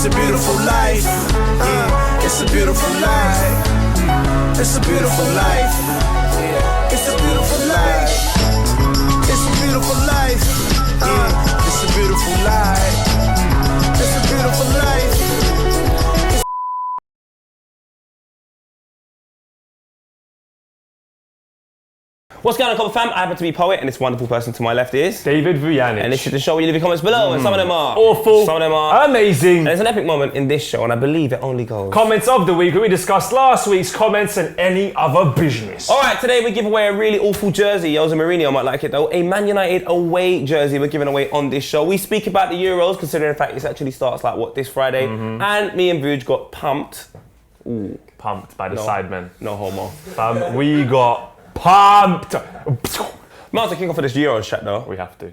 It's a beautiful life. It's a beautiful life. It's a beautiful life. It's a beautiful life. It's a beautiful life. It's a beautiful life. It's a beautiful life. What's going on, Copper fam? I happen to be Poet, and this wonderful person to my left is David Vujanic. And this is the show where you leave your comments below, and some of them are awful, some of them are amazing. And it's an epic moment in this show, and I believe it only goes. Comments of the week, where we discussed last week's comments and any other business. Alright, today we give away a really awful jersey. Jose Mourinho might like it though. A Man United away jersey we're giving away on this show. We speak about the Euros, considering the fact it actually starts this Friday. And me and Vuj got pumped. Ooh. Pumped by the sidemen. No homo. We got pumped. Might as well kick off for this Euros chat though. We have to.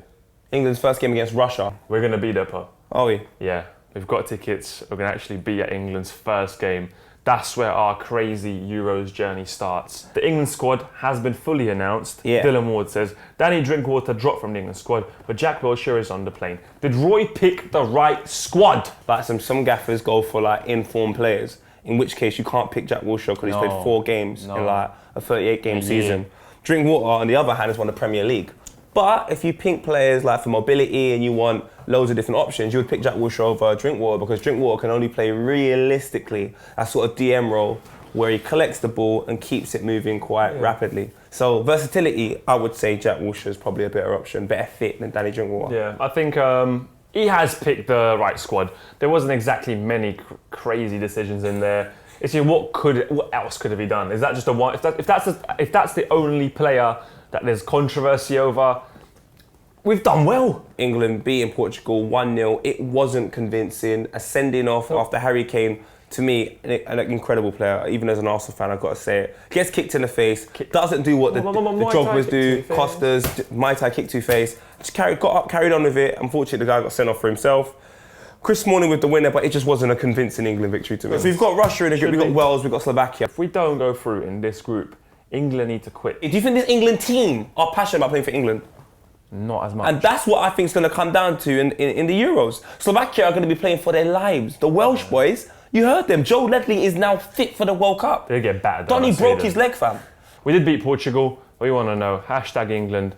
England's first game against Russia. We're going to be there, Po. Are we? Yeah, we've got tickets. We're going to actually be at England's first game. That's where our crazy Euros journey starts. The England squad has been fully announced. Yeah. Dylan Ward says, Danny Drinkwater dropped from the England squad, but Jack Wilshere is on the plane. Did Roy pick the right squad? Like some gaffers go for like informed players, in which case you can't pick Jack Wilshere because he's played 4 games in like a 38-game season. Drinkwater, on the other hand, has won the Premier League. But if you pick players like for mobility and you want loads of different options, you would pick Jack Wilshere over Drinkwater, because Drinkwater can only play realistically that sort of DM role where he collects the ball and keeps it moving quite rapidly. So versatility, I would say Jack Wilshere is probably a better option, better fit than Danny Drinkwater. Yeah, I think he has picked the right squad. There wasn't exactly many crazy decisions in there. It's what else could have he done? Is that just a one? If that's the only player that there's controversy over, we've done well. England beating Portugal 1-0. It wasn't convincing. A sending off after Harry Kane, to me, an incredible player. Even as an Arsenal fan, I've got to say it. Gets kicked in the face. Doesn't do what the Drogba's do. Costas, Mai Tai kick to face. Just got up, carried on with it. Unfortunately, the guy got sent off for himself. Chris Smalling with the winner, but it just wasn't a convincing England victory to me. So we've got Russia in the group, we've got Wales, we've got Slovakia. If we don't go through in this group, England need to quit. Do you think this England team are passionate about playing for England? Not as much. And that's what I think is going to come down to in the Euros. Slovakia are going to be playing for their lives. The Welsh boys, you heard them. Joe Ledley is now fit for the World Cup. They get battered. Donny broke his leg, fam. We did beat Portugal. We want to know, #England,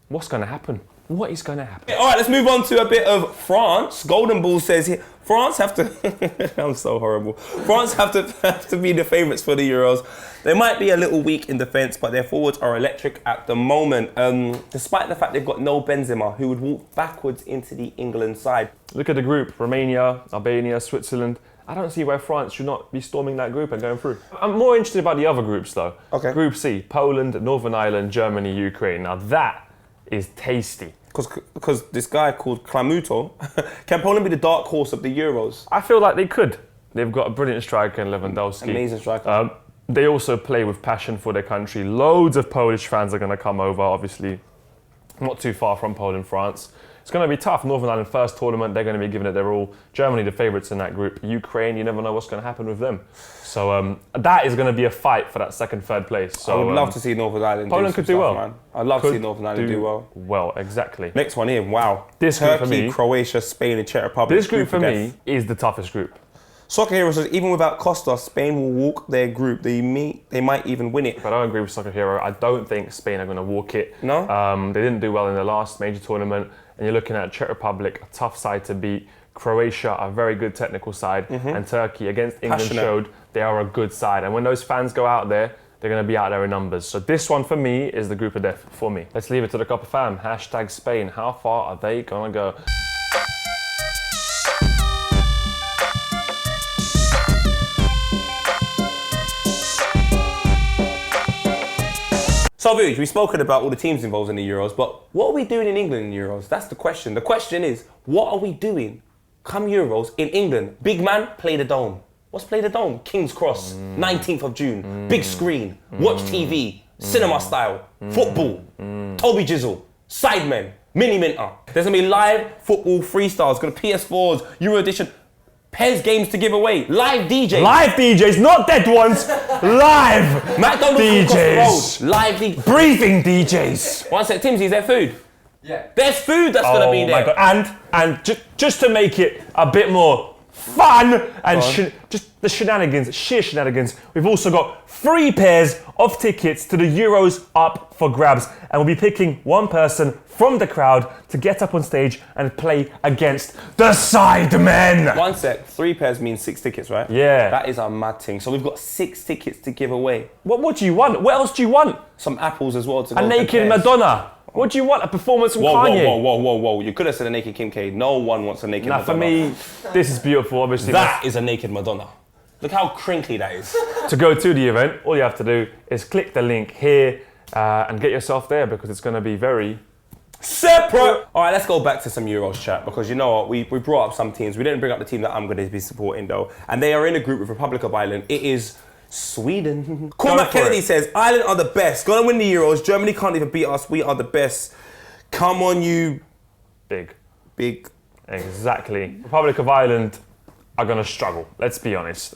what's going to happen? What is going to happen? All right, let's move on to a bit of France. Golden Ball says here, France have to... I'm so horrible. France have to be the favourites for the Euros. They might be a little weak in defence, but their forwards are electric at the moment. Despite the fact they've got no Benzema, who would walk backwards into the England side. Look at the group. Romania, Albania, Switzerland. I don't see why France should not be storming that group and going through. I'm more interested about the other groups, though. Okay. Group C, Poland, Northern Ireland, Germany, Ukraine. Now that is tasty. Because this guy called Clamuto, can Poland be the dark horse of the Euros? I feel like they could. They've got a brilliant striker in Lewandowski. Amazing striker. They also play with passion for their country. Loads of Polish fans are going to come over, obviously. Not too far from Poland, France. It's going to be tough. Northern Ireland first tournament, they're going to be giving it their all. Germany, the favourites in that group. Ukraine, you never know what's going to happen with them. So that is going to be a fight for that second, third place. So I would love to see Northern Ireland Poland could do well. Man. I'd love to see Northern Ireland do well. Well, exactly. Next one here, wow. This Turkey, group for me, Croatia, Spain and Czech Republic. This group for me is the toughest group. Soccer Hero says even without Costa, Spain will walk their group. They might even win it. But I don't agree with Soccer Hero. I don't think Spain are going to walk it. No? They didn't do well in the last major tournament. And you're looking at Czech Republic, a tough side to beat. Croatia, a very good technical side. And Turkey, against England, showed they are a good side. And when those fans go out there, they're going to be out there in numbers. So this one for me is the group of death for me. Let's leave it to the Copper fam. #Spain. How far are they going to go? So, Vuj, we've spoken about all the teams involved in the Euros, but what are we doing in England in the Euros? That's the question. The question is, what are we doing come Euros in England? Big man, play the Dome. What's play the Dome? King's Cross, 19th of June, big screen, watch TV, cinema style, football, Toby Jizzle, Sidemen, Mini Minter. There's gonna be live football freestyles, gonna PS4s, Euro Edition. Pez games to give away. Live DJs. Live DJs, not dead ones. Live McDonald's DJs. Live DJs. Breathing DJs. One sec, Timsy, is there food? Yeah. There's food that's going to be there. My God. And just to make it a bit more fun and just the shenanigans, sheer shenanigans. We've also got 3 pairs of tickets to the Euros up for grabs, and we'll be picking one person from the crowd to get up on stage and play against the Sidemen. 1 sec, 3 pairs means 6 tickets, right? Yeah. That is a mad thing. So we've got 6 tickets to give away. What do you want? What else do you want? Some apples as well to go. A naked Madonna. What do you want? A performance from Kanye? Whoa. You could have said a naked Kim K. No one wants a naked Madonna. For me, this is beautiful, obviously. That is a naked Madonna. Look how crinkly that is. To go to the event, all you have to do is click the link here and get yourself there, because it's going to be very separate. All right, let's go back to some Euros chat, because you know what? We brought up some teams. We didn't bring up the team that I'm going to be supporting, though. And they are in a group with Republic of Ireland. It is Sweden. Cormac Kennedy says, Ireland are the best. Gonna win the Euros. Germany can't even beat us. We are the best. Come on, you... Big. Exactly. Republic of Ireland are going to struggle, let's be honest.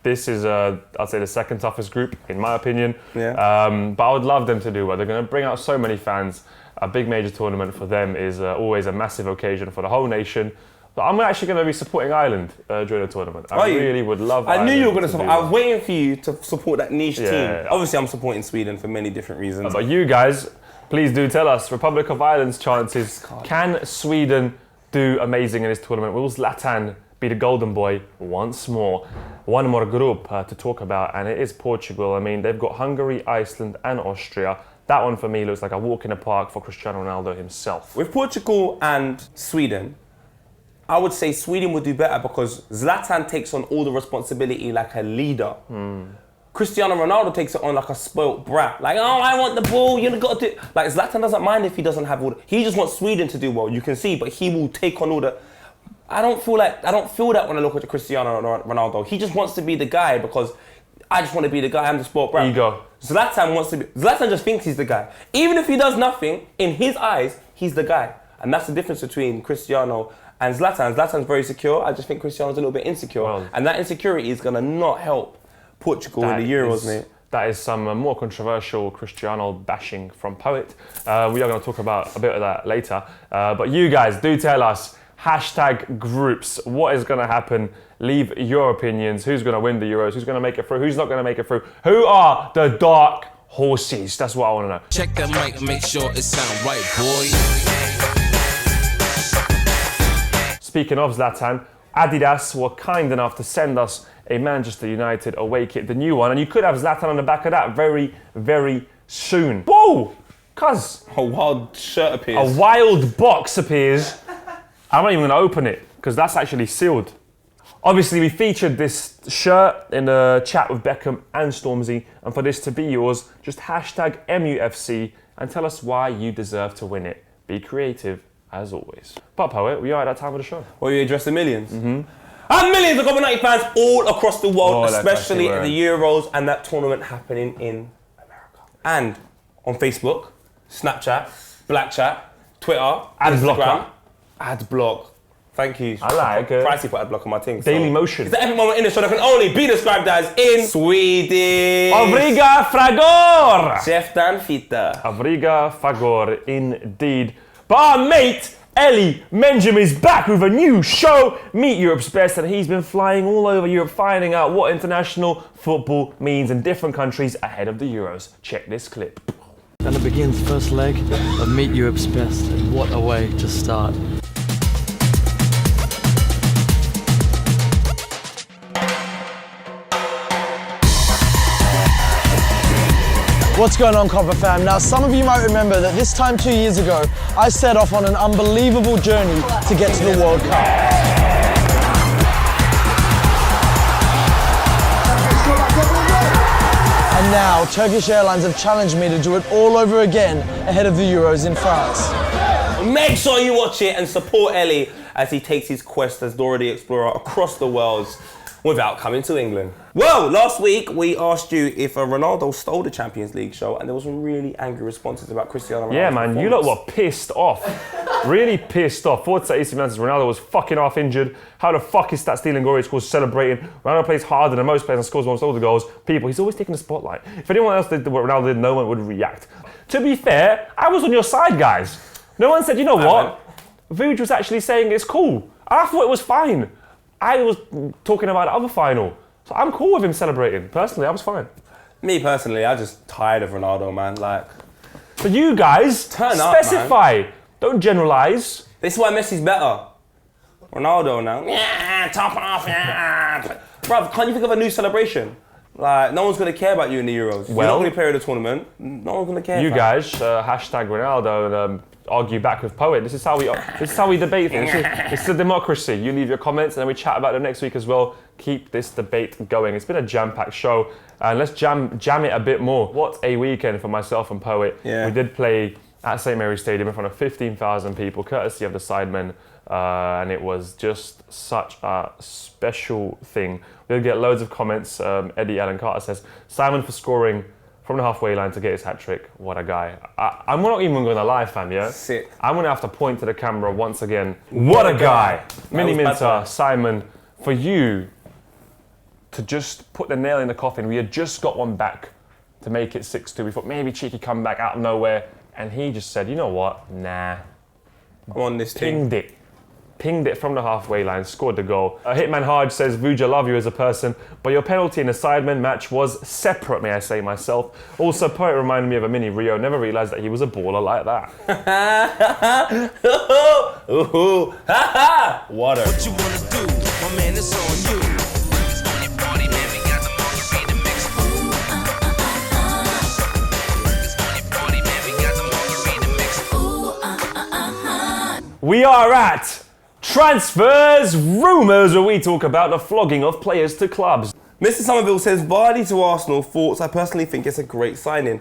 This is, I'd say, the second toughest group, in my opinion. Yeah. But I would love them to do well. They're going to bring out so many fans. A big major tournament for them is always a massive occasion for the whole nation. But I'm actually going to be supporting Ireland during the tournament. I really would love I knew you were going to support. I was waiting for you to support that niche team. Obviously, I'm supporting Sweden for many different reasons. But you guys, please do tell us, Republic of Ireland's chances. Can Sweden do amazing in this tournament? Will Zlatan be the golden boy once more? One more group to talk about, and it is Portugal. I mean, they've got Hungary, Iceland, and Austria. That one for me looks like a walk in the park for Cristiano Ronaldo himself. With Portugal and Sweden, I would say Sweden would do better because Zlatan takes on all the responsibility like a leader. Cristiano Ronaldo takes it on like a spoilt brat. Like, oh, I want the ball, you got to do... Like, Zlatan doesn't mind if he doesn't have all the... He just wants Sweden to do well, you can see, but he will take on all the... I don't feel that when I look at Cristiano Ronaldo. He just wants to be the guy because I just want to be the guy, I'm the sport brat. Ego. Zlatan just thinks he's the guy. Even if he does nothing, in his eyes, he's the guy. And that's the difference between Cristiano and Zlatan. Zlatan's very secure. I just think Cristiano's a little bit insecure. Well, and that insecurity is going to not help Portugal in the Euros, mate. That is some more controversial Cristiano bashing from Poet. We are going to talk about a bit of that later. But you guys, do tell us, #groups, what is going to happen? Leave your opinions. Who's going to win the Euros? Who's going to make it through? Who's not going to make it through? Who are the dark horses? That's what I want to know. Check that mic and make sure it sound right, boy. Speaking of Zlatan, Adidas were kind enough to send us a Manchester United away kit, the new one, and you could have Zlatan on the back of that very, very soon. Whoa! Cuz a wild shirt appears. A wild box appears. I'm not even gonna open it, because that's actually sealed. Obviously, we featured this shirt in the chat with Beckham and Stormzy, and for this to be yours, just #MUFC and tell us why you deserve to win it. Be creative, as always. But Poet, we are at that time of the show. Well, you address the millions. And millions of United fans all across the world, especially at the Euros and that tournament happening in America. And on Facebook, Snapchat, Blackchat, Twitter, Instagram, Adblock. Thank you. I like it. Pricey for Adblock on my thing. Daily Motion. It's the every moment in the show that can only be described as in Swedish. Obriga fragor! Chef Dan Fita. Obriga fragor, indeed. But mate, Ellie Menjum is back with a new show, Meet Europe's Best, and he's been flying all over Europe finding out what international football means in different countries ahead of the Euros. Check this clip. And it begins first leg of Meet Europe's Best, and what a way to start. What's going on, Copper fam? Now, some of you might remember that this time 2 years ago, I set off on an unbelievable journey to get to the World Cup. And now, Turkish Airlines have challenged me to do it all over again ahead of the Euros in France. Make sure you watch it and support Ellie as he takes his quest as Dora the Explorer across the world without coming to England. Well, last week we asked you if Ronaldo stole the Champions League show, and there was some really angry responses about Cristiano Ronaldo. Yeah, man, you lot were pissed off. Really pissed off. Forza AC Milan says Ronaldo was fucking half injured. How the fuck is that stealing glory scores celebrating? Ronaldo plays harder than most players and scores almost all the goals. People, he's always taking the spotlight. If anyone else did what Ronaldo did, no one would react. To be fair, I was on your side, guys. No one said, you know what? Vuj was actually saying it's cool. I thought it was fine. I was talking about the other final. So I'm cool with him celebrating. Personally, I was fine. Me personally, I'm just tired of Ronaldo, man. Like, but you guys, turn up, specify. Don't generalize. This is why Messi's better. Ronaldo now. Yeah, top off. Yeah. Bruv, can't you think of a new celebration? Like, no one's going to care about you in the Euros. You're not going to play in the tournament. No one's going to care. You guys, hashtag Ronaldo and argue back with Poet. This is how we debate things. It's a democracy. You leave your comments and then we chat about them next week as well. Keep this debate going. It's been a jam-packed show. And let's jam it a bit more. What a weekend for myself and Poet. Yeah. We did play at St. Mary's Stadium in front of 15,000 people, courtesy of the Sidemen. And it was just such a special thing. We did get loads of comments. Eddie Allen Carter says, Simon for scoring from the halfway line to get his hat-trick. What a guy. I'm not even going to lie, fam, yeah? Sick. I'm going to have to point to the camera once again. What a guy. Mini Minter, Simon, for you to just put the nail in the coffin. We had just got one back to make it 6-2. We thought maybe cheeky comeback out of nowhere. And he just said, you know what? Nah. I'm on this team. Pinged it from the halfway line, scored the goal. Hitman Hard says, Vuja, love you as a person, but your penalty in the Sidemen match was separate, may I say myself. Also, Poet reminded me of a mini Rio. Never realised that he was a baller like that. Water. What you wanna do? My man, it's on you. We are at Transfers Rumours, where we talk about the flogging of players to clubs. Mr. Somerville says, Vardy to Arsenal, thoughts? I personally think it's a great signing.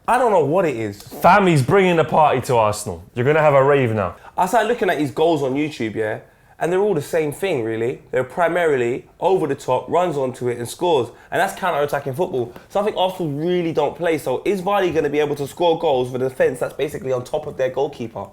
I don't know what it is. Family's bringing the party to Arsenal. You're going to have a rave now. I started looking at his goals on YouTube, yeah, and they're all the same thing, really. They're primarily over the top, runs onto it and scores. And that's counter-attacking football. Something Arsenal really don't play. So is Vardy going to be able to score goals with a defence that's basically on top of their goalkeeper?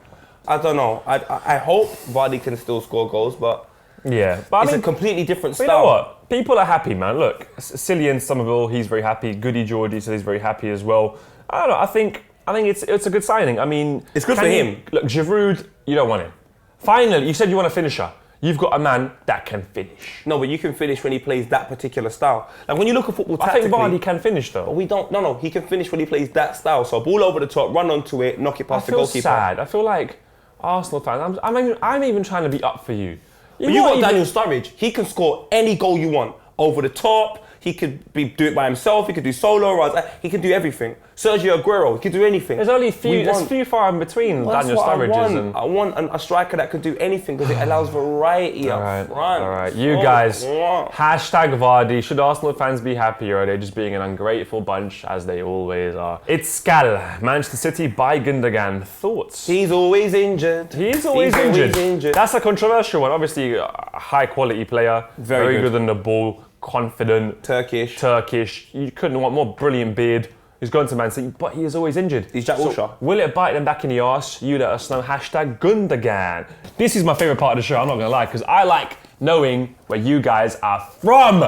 I don't know. I hope Vardy can still score goals, but yeah, but it's a completely different style. You know what? People are happy, man. Look, Cillian Somerville, he's very happy. Goody Geordie says he's very happy as well. I don't know. I think it's a good signing. I mean, it's good for him. Look, Giroud, you don't want him. Finally, you said you want a finisher. You've got a man that can finish. No, but you can finish when he plays that particular style. Like when you look at football tactically... I think Vardy can finish though. But we don't... No, he can finish when he plays that style. So ball over the top, run onto it, knock it past the goalkeeper. I feel sad. I feel like Arsenal fans, I'm even trying to be up for you. But you got Daniel Sturridge. He can score any goal you want. Over the top. He could do it by himself. He could do solo runs. He can do everything. Sergio Aguero, he could do anything. There's only few far in between Daniel Sturridges. I want a striker that could do anything because it allows variety up front. All right, you guys, hashtag Vardy. Should Arsenal fans be happy or are they just being an ungrateful bunch as they always are? It's Skal, Manchester City by Gundogan. Thoughts? He's always injured. He's always injured. That's a controversial one. Obviously, a high quality player. Very good on the ball. Confident. Turkish. You couldn't want more. Brilliant beard. He's gone to Man City, but he is always injured. He's Jack Wilshere. Will it bite them back in the arse? You let us know. Hashtag Gundogan. This is my favourite part of the show, I'm not going to lie, because I like knowing where you guys are from.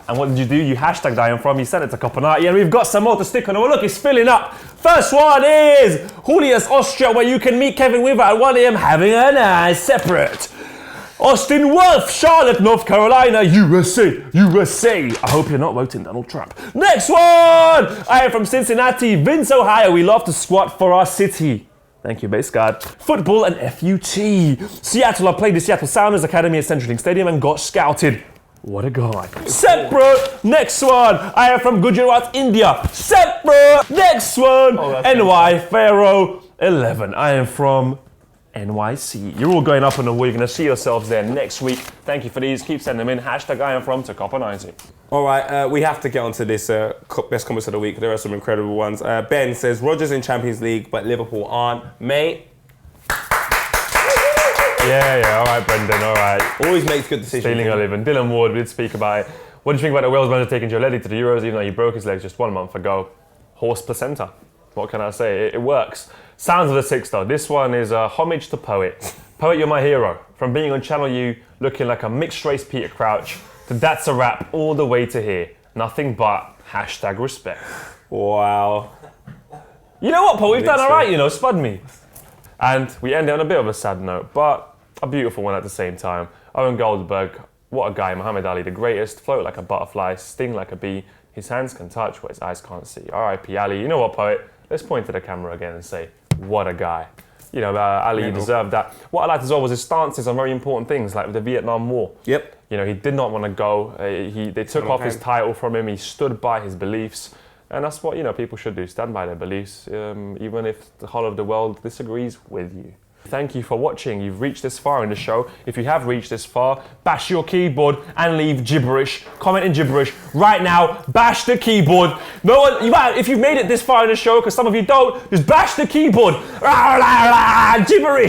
And what did you do? You hashtagged I am from. You sent it to Copenhagen. And we've got some more to stick on. Oh, look, it's filling up. First one is Julius, Austria, where you can meet Kevin Weaver at 1 a.m. having a nice separate. Austin Wolf, Charlotte, North Carolina, USA. I hope you're not voting Donald Trump. Next one! I am from Cincinnati, Vince, Ohio. We love to squat for our city. Thank you, base guard. Football and FUT. Seattle, I played the Seattle Sounders Academy at Central Link Stadium and got scouted. What a guy. Separate. Next one. I am from Gujarat, India. Separate. Next one. NY, Pharaoh 11. I am from NYC. You're all going up on the wall. You're going to see yourselves there next week. Thank you for these. Keep sending them in. Hashtag I am from to Copper90. All right, we have to get onto this best comments of the week. There are some incredible ones. Ben says, Rodgers in Champions League, but Liverpool aren't. Mate. Yeah, all right, Brendan, all right. Always makes good decisions. Stealing a living. Dylan Ward, we did speak about it. What do you think about the Wales manager taking Joe to the Euros, even though he broke his legs just 1 month ago? Horse placenta. What can I say? It works. Sounds of the Six, though. This one is a homage to Poet. Poet, you're my hero. From being on Channel U, looking like a mixed-race Peter Crouch, to That's a Wrap all the way to here. Nothing but hashtag respect. Wow. You know what, Poet? We've done all right, you know. Spud me. And we end it on a bit of a sad note, but a beautiful one at the same time. Owen Goldberg, What a guy, Muhammad Ali, the greatest, float like a butterfly, sting like a bee. His hands can touch what his eyes can't see. R.I.P. Ali. You know what, poet? Let's point to the camera again and say, what a guy. You know, Ali deserved that. What I liked as well was his stances on very important things, like with the Vietnam War. Yep. You know, he did not want to go. They took off his title from him. He stood by his beliefs. And that's what, you know, people should do. Stand by their beliefs, even if the whole of the world disagrees with you. Thank you for watching. You've reached this far in the show. If you have reached this far, bash your keyboard and leave gibberish. Comment in gibberish right now. Bash the keyboard. No one, if you've made it this far in the show, because some of you don't, just bash the keyboard. Gibberish.